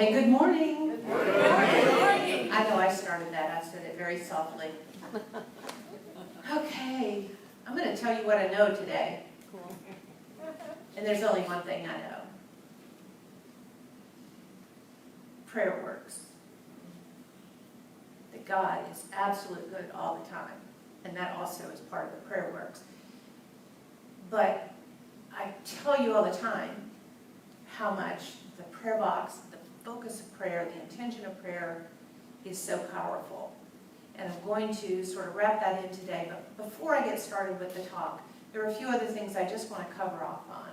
Okay, good morning. Good morning. I know I started that. I said it very softly. Okay, I'm going to tell you what I know today. Cool. And there's only one thing I know. Prayer works. That God is absolute good all the time. And that also is part of the prayer works. But I tell you all the time how much the prayer box, the focus of prayer, the intention of prayer is so powerful. And I'm going to sort of wrap that in today. But before I get started with the talk, there are a few other things I just want to cover off on.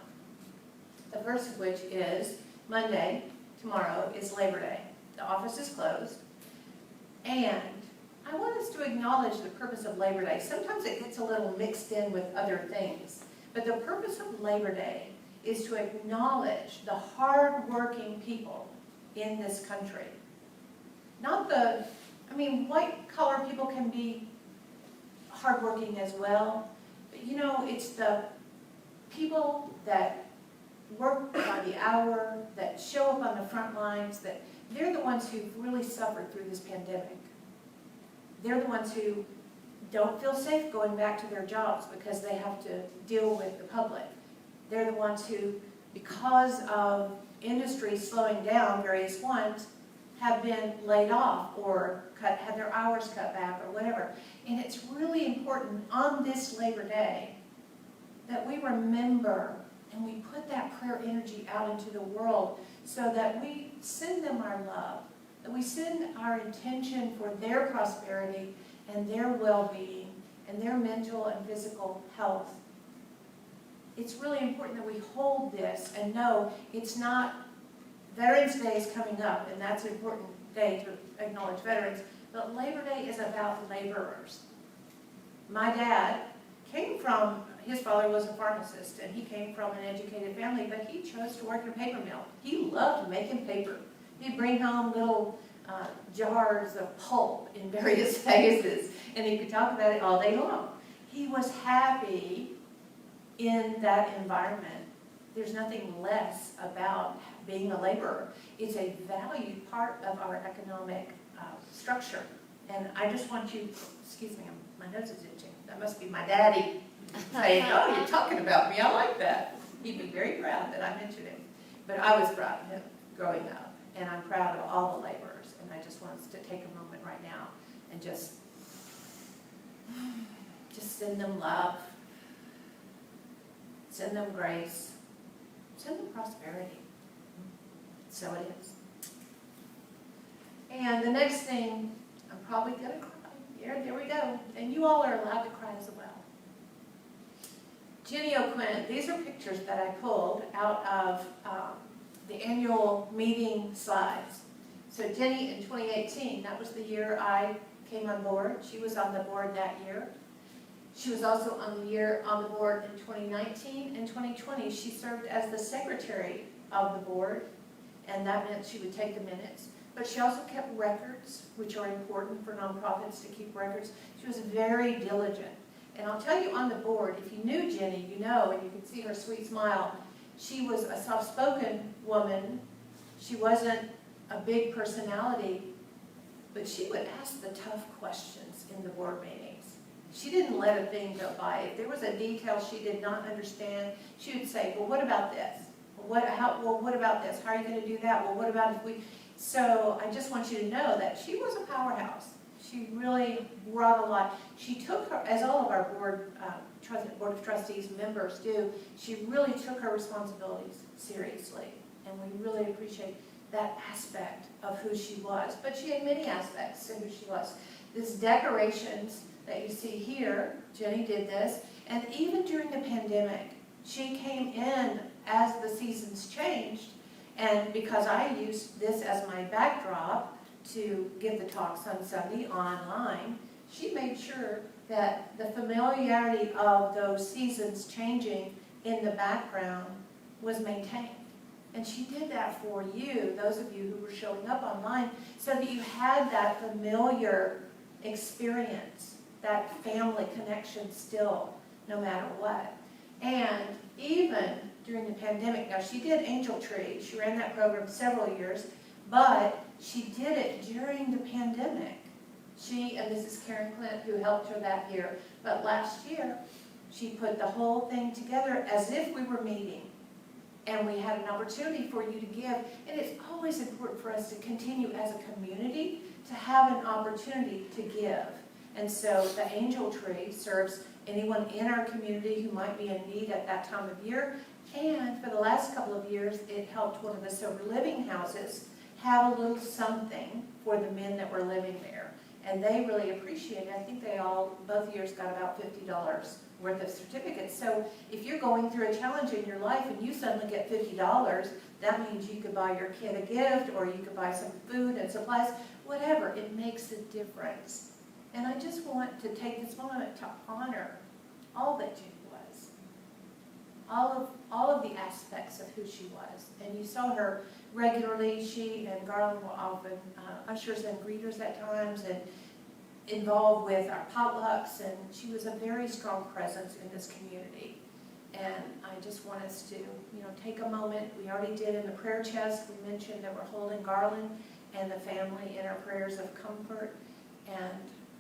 The first of which is Monday, tomorrow, is Labor Day. The office is closed. And I want us to acknowledge the purpose of Labor Day. Sometimes it gets a little mixed in with other things. But the purpose of Labor Day is to acknowledge the hard-working people in this country. Not the, white-collar people can be hardworking as well. But it's the people that work by the hour, that show up on the front lines, that they're the ones who've really suffered through this pandemic. They're the ones who don't feel safe going back to their jobs because they have to deal with the public. They're the ones who, because of industry slowing down, various ones, have been laid off or had their hours cut back or whatever. And it's really important on this Labor Day that we remember and we put that prayer energy out into the world so that we send them our love, that we send our intention for their prosperity and their well-being and their mental and physical health. It's really important that we hold this and know it's not, Veterans Day is coming up, and that's an important day to acknowledge veterans, but Labor Day is about laborers. My dad came from, his father was a pharmacist, and he came from an educated family, but he chose to work in a paper mill. He loved making paper. He'd bring home little jars of pulp in various phases, and he could talk about it all day long. He was happy in that environment. There's nothing less about being a laborer. It's a valued part of our economic structure. And I just want you, excuse me, my nose is itching. That must be my daddy saying, oh, you're talking about me. I like that. He'd be very proud that I mentioned him. But I was proud of him growing up. And I'm proud of all the laborers. And I just want us to take a moment right now and just send them love. Send them grace. Send them prosperity. So it is. And the next thing, I'm probably going to cry. Yeah, there we go. And you all are allowed to cry as well. Jenny O'Quinn, these are pictures that I pulled out of the annual meeting slides. So Jenny in 2018, that was the year I came on board. She was on the board that year. She was also on the board in 2019 and 2020. She served as the secretary of the board, and that meant she would take the minutes. But she also kept records, which are important for nonprofits to keep records. She was very diligent. And I'll tell you on the board, if you knew Jenny, you know, and you can see her sweet smile, she was a soft-spoken woman. She wasn't a big personality, but she would ask the tough questions in the board meetings. She didn't let a thing go by. If there was a detail she did not understand, she would say, well, what about this? What about this? How are you going to do that? Well, what about if we... So I just want you to know that she was a powerhouse. She really brought a lot. She took her, as all of our board of trustees members do, she really took her responsibilities seriously. And we really appreciate that aspect of who she was. But she had many aspects to who she was. These decorations that you see here, Jenny did this, and even during the pandemic, she came in as the seasons changed, and because I used this as my backdrop to give the talks on Sunday online, she made sure that the familiarity of those seasons changing in the background was maintained. And she did that for you, those of you who were showing up online, so that you had that familiar experience, that family connection still, no matter what. And even during the pandemic, now she did Angel Tree, she ran that program several years, but she did it during the pandemic. And this is Karen Clint who helped her that year, but last year, she put the whole thing together as if we were meeting. And we had an opportunity for you to give. And it's always important for us to continue as a community to have an opportunity to give. And so the Angel Tree serves anyone in our community who might be in need at that time of year. And for the last couple of years, it helped one of the sober living houses have a little something for the men that were living there. And they really appreciate it. I think they both years got about $50 worth of certificates. So if you're going through a challenge in your life and you suddenly get $50, that means you could buy your kid a gift, or you could buy some food and supplies, whatever. It makes a difference. And I just want to take this moment to honor all that Jenny was. All of the aspects of who she was. And you saw her regularly. She and Garland were often ushers and greeters at times, and involved with our potlucks, and she was a very strong presence in this community. And I just want us to, take a moment. We already did in the prayer chest. We mentioned that we're holding Garland and the family in our prayers of comfort. And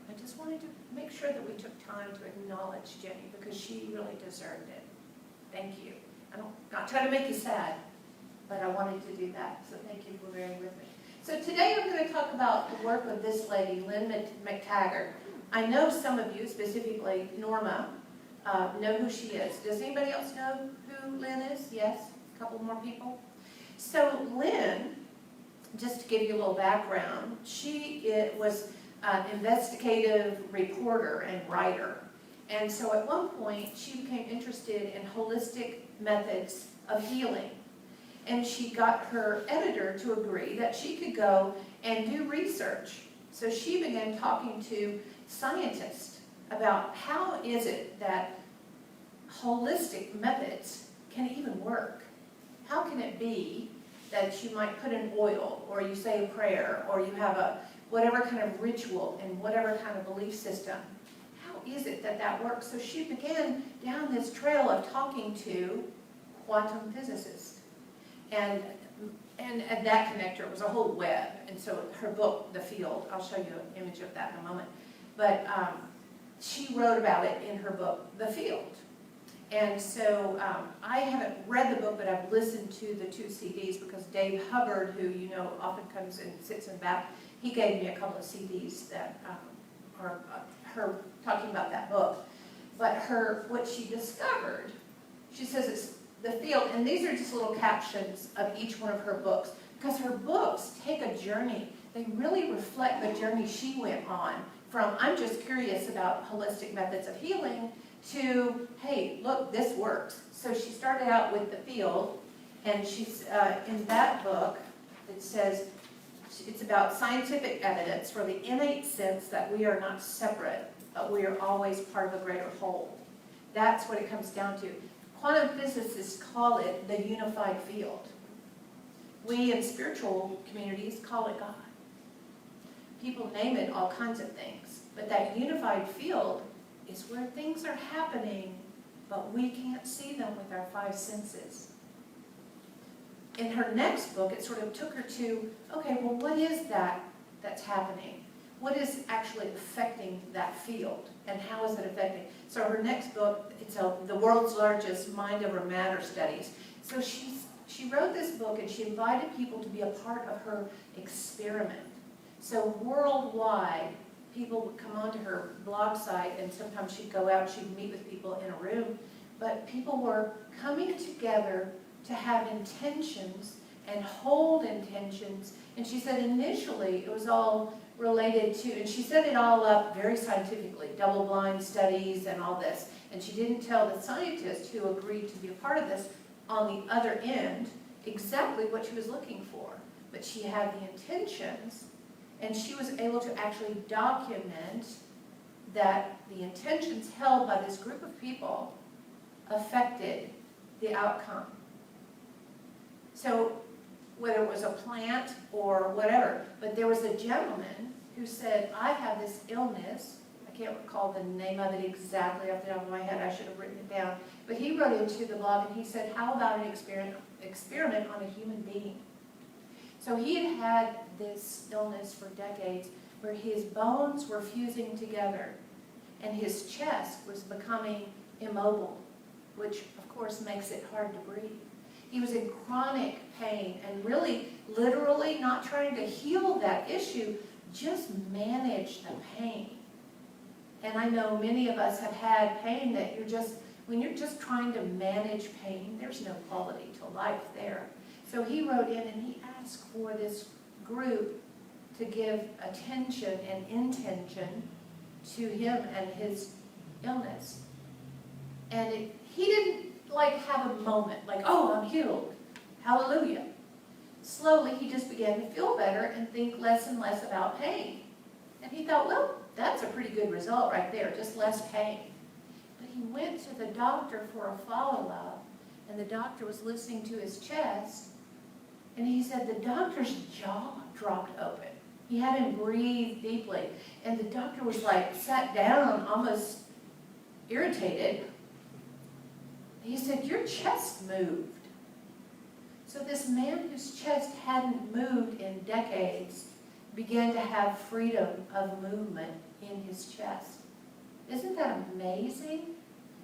I just wanted to make sure that we took time to acknowledge Jenny, because she really deserved it. Thank you. I'm not trying to make you sad, but I wanted to do that. So thank you for bearing with me. So today I'm going to talk about the work of this lady, Lynn McTaggart. I know some of you, specifically Norma, know who she is. Does anybody else know who Lynn is? Yes? A couple more people? So Lynn, just to give you a little background, she was an investigative reporter and writer. And so at one point, she became interested in holistic methods of healing. And she got her editor to agree that she could go and do research. So she began talking to scientists about how is it that holistic methods can even work. How can it be that you might put in oil, or you say a prayer, or you have a whatever kind of ritual and whatever kind of belief system? How is it that that works? So she began down this trail of talking to quantum physicists. And that connector was a whole web. And so her book, The Field, I'll show you an image of that in a moment. But she wrote about it in her book, The Field. And so I haven't read the book, but I've listened to the 2 CDs, because Dave Hubbard, who often comes and sits in the back, he gave me a couple of CDs that are her talking about that book. But what she discovered, she says it's The Field, and these are just little captions of each one of her books, because her books take a journey. They really reflect the journey she went on, from I'm just curious about holistic methods of healing to, hey, look, this works. So she started out with The Field, and she's in that book, it says it's about scientific evidence for the innate sense that we are not separate, but we are always part of a greater whole. That's what it comes down to. Quantum physicists call it the unified field. We in spiritual communities call it God. People name it all kinds of things, but that unified field is where things are happening, but we can't see them with our 5 senses. In her next book, it sort of took her to, okay, well, what is that that's happening? What is actually affecting that field, and how is it affecting? So her next book, it's the world's largest mind over matter studies. So she wrote this book, and she invited people to be a part of her experiment. So worldwide, people would come onto her blog site, and sometimes she'd go out, she'd meet with people in a room, but people were coming together to have intentions and hold intentions. And she said initially it was all related to, and she set it all up very scientifically, double-blind studies and all this. And she didn't tell the scientists who agreed to be a part of this on the other end exactly what she was looking for. But she had the intentions, and she was able to actually document that the intentions held by this group of people affected the outcome. So whether it was a plant or whatever, but there was a gentleman who said, I have this illness. I can't recall the name of it exactly off the top of my head. I should have written it down. But he wrote into the blog, and he said, how about an experiment on a human being? So he had had this illness for decades where his bones were fusing together and his chest was becoming immobile, which of course makes it hard to breathe. He was in chronic pain and really, literally not trying to heal that issue, just manage the pain. And I know many of us have had pain that when you're just trying to manage pain, there's no quality to life there. So he wrote in and he asked for this group to give attention and intention to him and his illness. And he didn't have a moment like, oh, I'm healed, hallelujah. Slowly he just began to feel better and think less and less about pain. And he thought, well, that's a pretty good result right there, just less pain. But he went to the doctor for a follow-up, and the doctor was listening to his chest, and he said the doctor's jaw dropped open. He hadn't breathed deeply, and the doctor was sat down, almost irritated. He said, your chest moved. So this man whose chest hadn't moved in decades began to have freedom of movement in his chest. Isn't that amazing?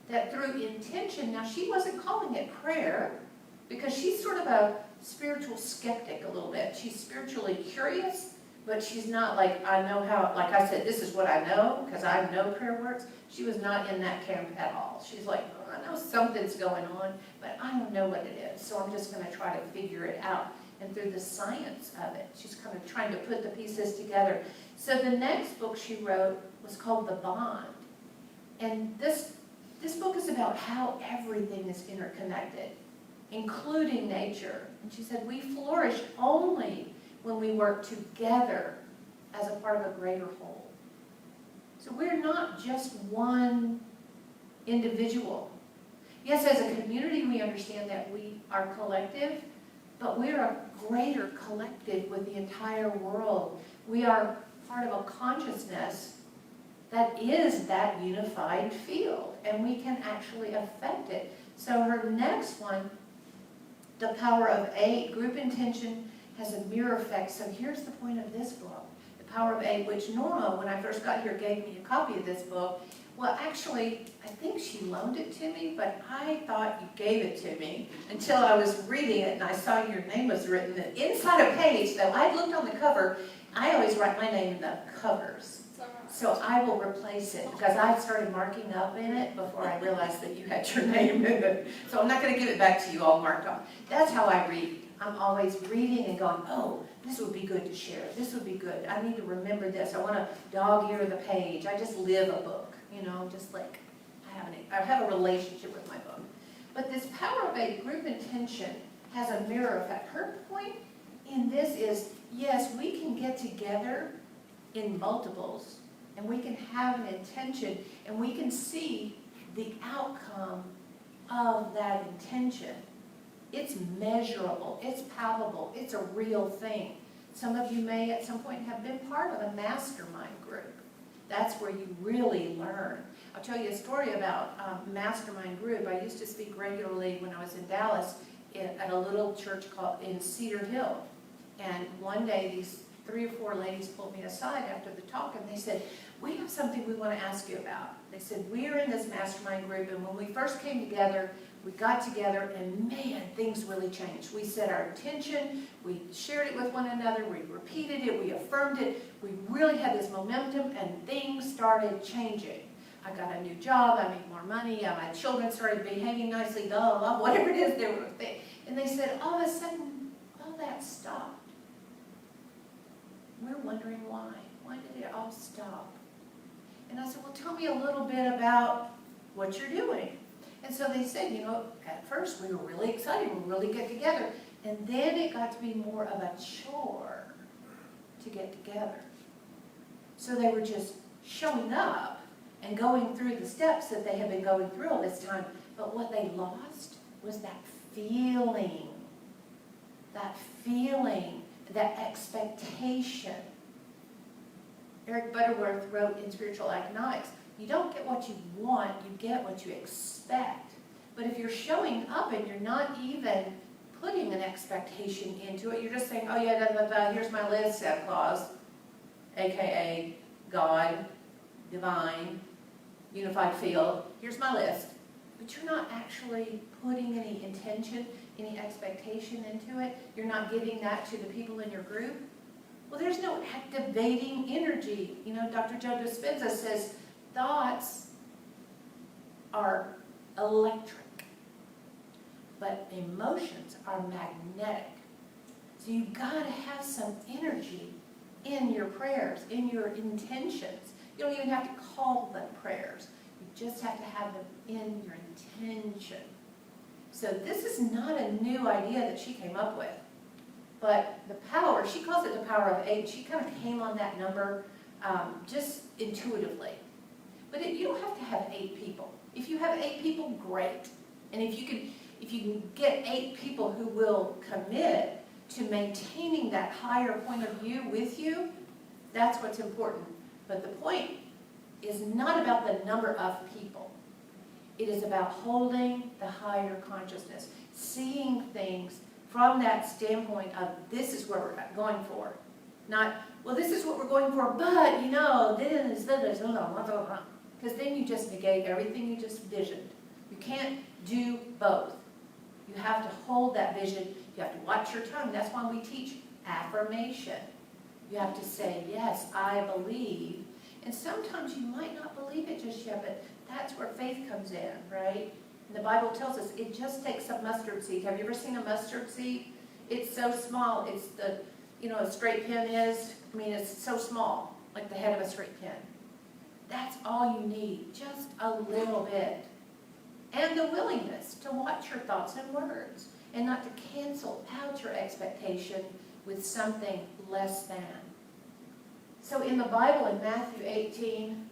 That through intention, now she wasn't calling it prayer because she's sort of a spiritual skeptic a little bit. She's spiritually curious, but she's not I know how, like I said, this is what I know because I know prayer works. She was not in that camp at all. She's like, oh, I know something's going on, but I don't know what it is. So I'm just going to try to figure it out. And through the science of it, she's kind of trying to put the pieces together. So the next book she wrote was called The Bond. And this book is about how everything is interconnected, including nature. And she said, we flourish only when we work together as a part of a greater whole. So we're not just one individual. Yes, as a community, we understand that we are collective, but we're a greater collective with the entire world. We are part of a consciousness that is that unified field, and we can actually affect it. So her next one, The Power of Eight, Group Intention has a mirror effect. So here's the point of this book, The Power of Eight, which Norma, when I first got here, gave me a copy of this book. Well, actually, I think she loaned it to me, but I thought you gave it to me until I was reading it and I saw your name was written. And inside a page, though I looked on the cover, I always write my name in the covers. So I will replace it because I started marking up in it before I realized that you had your name in it. So I'm not going to give it back to you all marked off. That's how I read. I'm always reading and going, oh, this would be good to share. This would be good. I need to remember this. I want to dog-ear the page. I just live a book, just like I have a relationship with my book. But this Power of a Group Intention has a mirror effect. Her point in this is, yes, we can get together in multiples, and we can have an intention, and we can see the outcome of that intention. It's measurable, it's palpable, it's a real thing. Some of you may at some point have been part of a mastermind group. That's where you really learn. I'll tell you a story about a mastermind group. I used to speak regularly when I was in Dallas at a little church called in Cedar Hill. And one day these 3 or 4 ladies pulled me aside after the talk and they said, we have something we want to ask you about. They said, we're in this mastermind group, and when we first came together, we got together and man, things really changed. We set our intention, we shared it with one another, we repeated it, we affirmed it. We really had this momentum and things started changing. I got a new job, I made more money, my children started behaving nicely, blah, blah, blah, whatever it is they were saying. And they said, all of a sudden, all that stopped. We're wondering why. Why did it all stop? And I said, well, tell me a little bit about what you're doing. And so they said, at first we were really excited, we really get together. And then it got to be more of a chore to get together. So they were just showing up and going through the steps that they had been going through all this time. But what they lost was that feeling, that expectation. Eric Butterworth wrote in Spiritual Economics, you don't get what you want, you get what you expect. But if you're showing up and you're not even putting an expectation into it. You're just saying, oh yeah, da, da, da, here's my list, Santa Claus, aka God, divine, unified field. Here's my list. But you're not actually putting any intention, any expectation into it. You're not giving that to the people in your group. Well, there's no activating energy. You know, Dr. Joe Dispenza says thoughts are electric, but emotions are magnetic. So you've got to have some energy in your prayers, in your intentions. You don't even have to call them prayers. You just have to have them in your intention. So this is not a new idea that she came up with. But the power, she calls it the power of 8. She kind of came on that number just intuitively. But you don't have to have 8 people. If you have 8 people, great. And if you can get 8 people who will commit to maintaining that higher point of view with you, that's what's important. But the point is not about the number of people. It is about holding the higher consciousness, seeing things from that standpoint of this is where we're going for. Not, well, this is what we're going for, but, you know, this, because then you just negate everything you just visioned. You can't do both. You have to hold that vision. You have to watch your tongue. That's why we teach affirmation. You have to say, yes, I believe. And sometimes you might not believe it just yet, but that's where faith comes in, right? And the Bible tells us it just takes a mustard seed. Have you ever seen a mustard seed? It's so small. It's the, you know, a straight pin is. I mean, it's so small, like the head of a straight pin. That's all you need, just a little bit. And the willingness to watch your thoughts and words and not to cancel out your expectation with something less than. So in the Bible, in Matthew 18,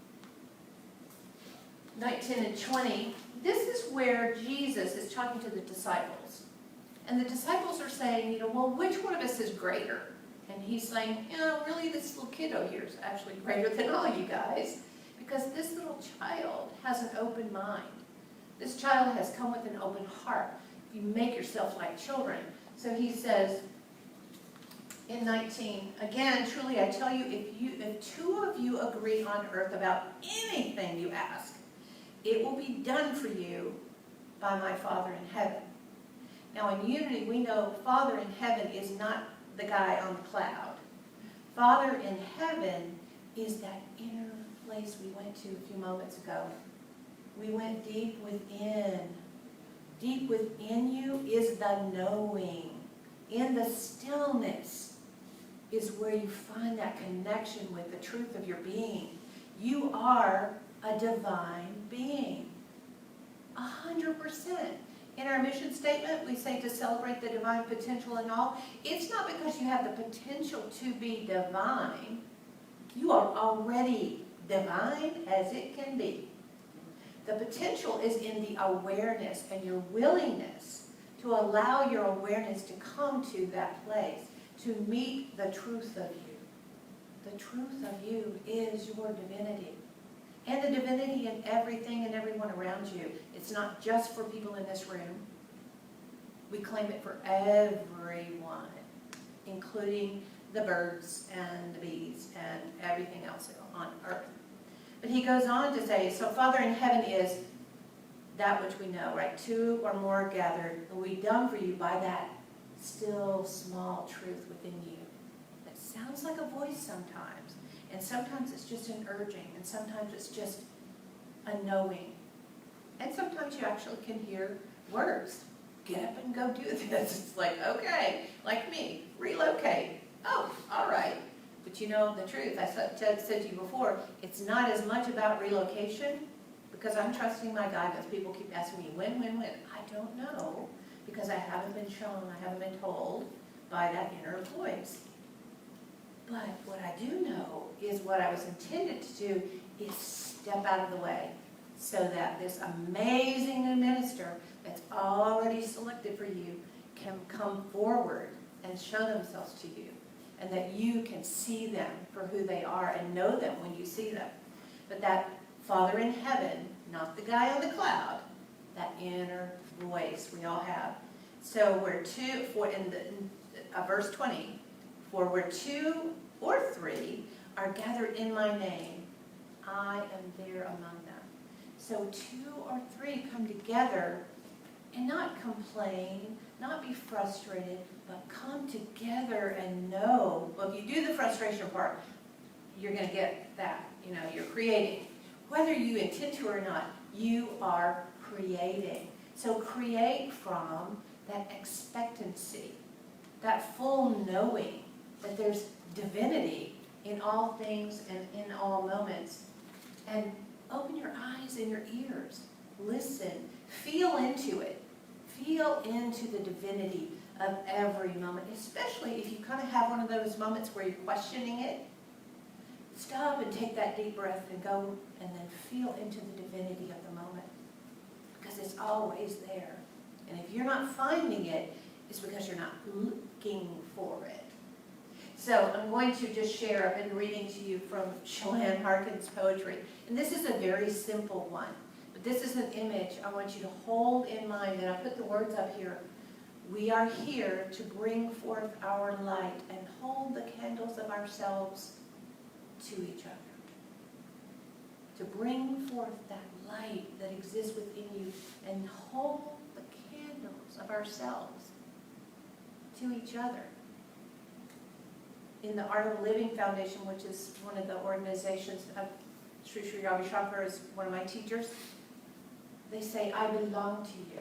19 and 20, this is where Jesus is talking to the disciples. And the disciples are saying, you know, well, which one of us is greater? And he's saying, you know, really this little kiddo here is actually greater than all you guys, because this little child has an open mind. This child has come with an open heart. You make yourself like children. So he says in 19, again, truly I tell you, if 2 of you agree on earth about anything you ask, it will be done for you by my Father in heaven. Now in unity, we know Father in heaven is not the guy on the cloud. Father in heaven is that inner place we went to a few moments ago. We went deep within. Deep within you is the knowing. In the stillness is where you find that connection with the truth of your being. You are a divine being. 100%. In our mission statement, we say to celebrate the divine potential in all. It's not because you have the potential to be divine. You are already divine as it can be. The potential is in the awareness and your willingness to allow your awareness to come to that place, to meet the truth of you. The truth of you is your divinity. And the divinity in everything and everyone around you. It's not just for people in this room. We claim it for everyone, including the birds and the bees and everything else on earth. But he goes on to say, so Father in heaven is that which we know, right? 2 or more gathered will be done for you by that still small truth within you. That sounds like a voice sometimes. And sometimes it's just an urging. And sometimes it's just a knowing. And sometimes you actually can hear words. Get up and go do this. It's like, okay, like me, relocate. Oh, all right. But you know the truth, I said to you before, it's not as much about relocation because I'm trusting my guidance. People keep asking me, when? I don't know because I haven't been shown, I haven't been told by that inner voice. But what I do know is what I was intended to do is step out of the way so that this amazing new minister that's already selected for you can come forward and show themselves to you. And that you can see them for who they are and know them when you see them. But that Father in heaven, not the guy on the cloud, that inner voice we all have, So verse 20, for where two or three are gathered in my name, I am there among them. So two or three come together and not complain, not be frustrated, but come together and know. Well, if you do the frustration part, you're going to get that. You're creating. Whether you intend to or not, you are creating. So create from that expectancy, that full knowing that there's divinity in all things and in all moments. And open your eyes and your ears. Listen. Feel into it. Feel into the divinity of every moment, especially if you kind of have one of those moments where you're questioning it. Stop and take that deep breath and go and then feel into the divinity of the moment, because it's always there. And if you're not finding it, it's because you're not looking for it. So I'm going to just share, I've been reading to you from Joanne Harkin's poetry. And this is a very simple one. But this is an image I want you to hold in mind. And I put the words up here. We are here to bring forth our light and hold the candles of ourselves to each other. To bring forth that light that exists within you and hold the candles of ourselves to each other. In the Art of Living Foundation, which is one of the organizations of Sri Sri Ravi Shankar is one of my teachers, they say, I belong to you.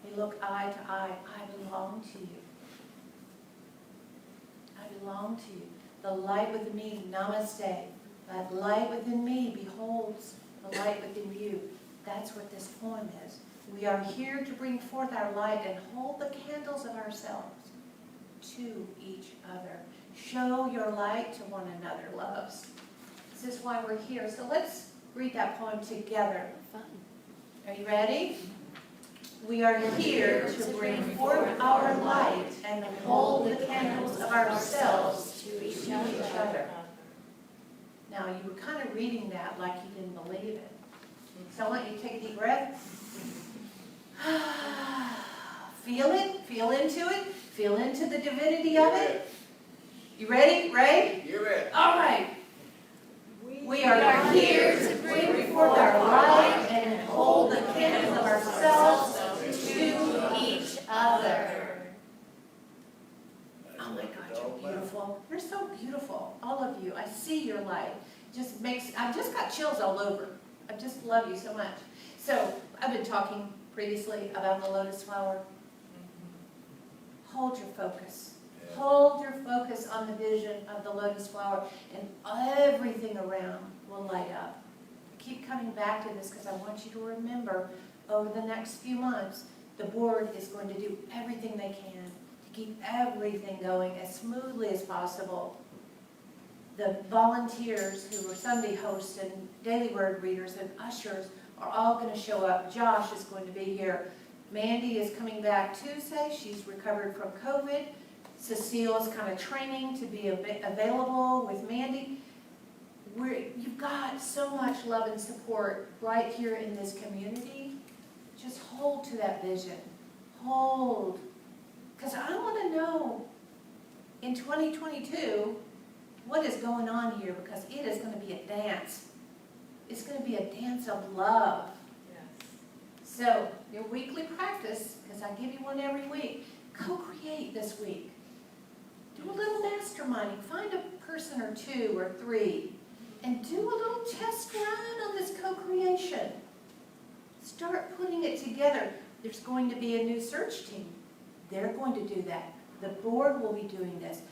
They look eye to eye. I belong to you. I belong to you. The light within me, namaste. That light within me beholds the light within you. That's what this poem is. We are here to bring forth our light and hold the candles of ourselves to each other. Show your light to one another, loves. This is why we're here. So let's read that poem together. Are you ready? We are here to bring forth our light and hold the candles of ourselves to each other. Now, you were kind of reading that like you didn't believe it. So I want you to take a deep breath. Feel it. Feel into it. Feel into the divinity of it. You ready, Ray? You're ready. All right. We are here to bring forth our light and hold the candles of ourselves to each other. Oh my God, you're beautiful. You're so beautiful, all of you. I see your light. I've just got chills all over. I just love you so much. So I've been talking previously about the lotus flower. Hold your focus. Hold your focus on the vision of the lotus flower, and everything around will light up. I keep coming back to this because I want you to remember over the next few months, the board is going to do everything they can to keep everything going as smoothly as possible. The volunteers who are Sunday hosts and daily word readers and ushers are all going to show up. Josh is going to be here. Mandy is coming back Tuesday. She's recovered from COVID. Cecile is kind of training to be available with Mandy. You've got so much love and support right here in this community. Just hold to that vision. Hold. Because I want to know in 2022 what is going on here, because it is going to be a dance. It's going to be a dance of love. Yes. So your weekly practice, because I give you one every week, co-create this week. Do a little masterminding. Find a person or two or three and do a little test run on this co-creation. Start putting it together. There's going to be a new search team. They're going to do that. The board will be doing this.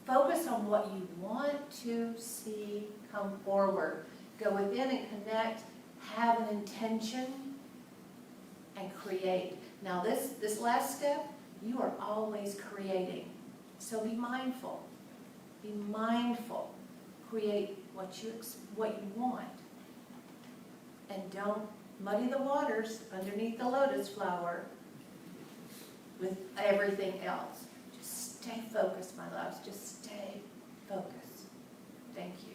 Focus on what you want to see come forward. Go within and connect. Have an intention and create. Now this last step, you are always creating. So be mindful. Be mindful. Create what you want. And don't muddy the waters underneath the lotus flower with everything else. Just stay focused, my loves. Just stay focused. Thank you.